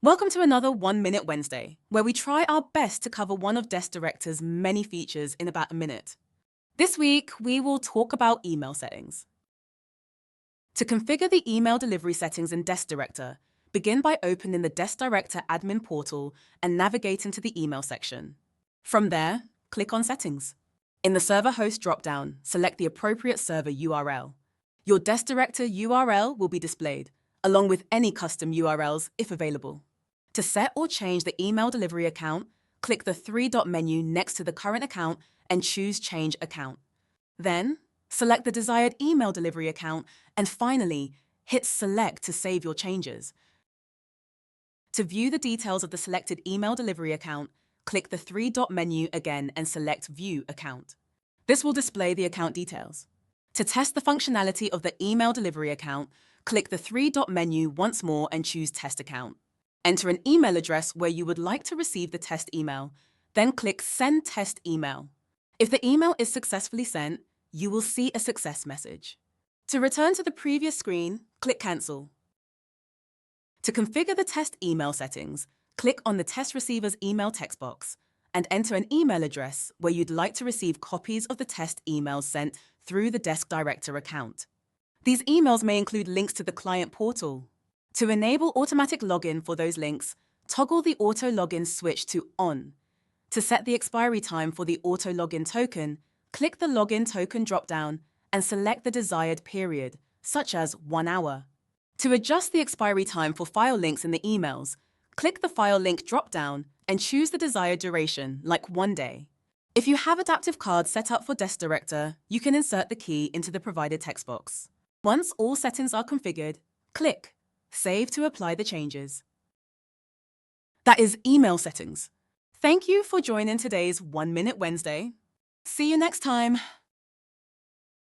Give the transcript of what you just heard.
Welcome to another 1 Minute Wednesday, where we try our best to cover one of Desk Director's many features in about a minute. This week, we will talk about email settings. To configure the email delivery settings in Desk Director, begin by opening the Desk Director admin portal and navigating to the email section. From there, click on Settings. In the Server Host dropdown, select the appropriate server URL. Your Desk Director URL will be displayed, along with any custom URLs if available. To set or change the email delivery account, click the three-dot menu next to the current account and choose Change Account. Then, select the desired email delivery account and finally, hit Select to save your changes. To view the details of the selected email delivery account, click the three-dot menu again and select View Account. This will display the account details. To test the functionality of the email delivery account, click the three-dot menu once more and choose Test Account. Enter an email address where you would like to receive the test email, then click Send Test Email. If the email is successfully sent, you will see a success message. To return to the previous screen, click Cancel. To configure the test email settings, click on the test receiver's email text box and enter an email address where you'd like to receive copies of the test emails sent through the Desk Director account. These emails may include links to the client portal. To enable automatic login for those links, toggle the auto login switch to On. To set the expiry time for the auto login token, click the login token dropdown and select the desired period, such as 1 hour. To adjust the expiry time for file links in the emails, click the file link dropdown and choose the desired duration, like 1 day. If you have adaptive cards set up for Desk Director, you can insert the key into the provided text box. Once all settings are configured, click Save to apply the changes. That is email settings. Thank you for joining today's 1 Minute Wednesday. See you next time.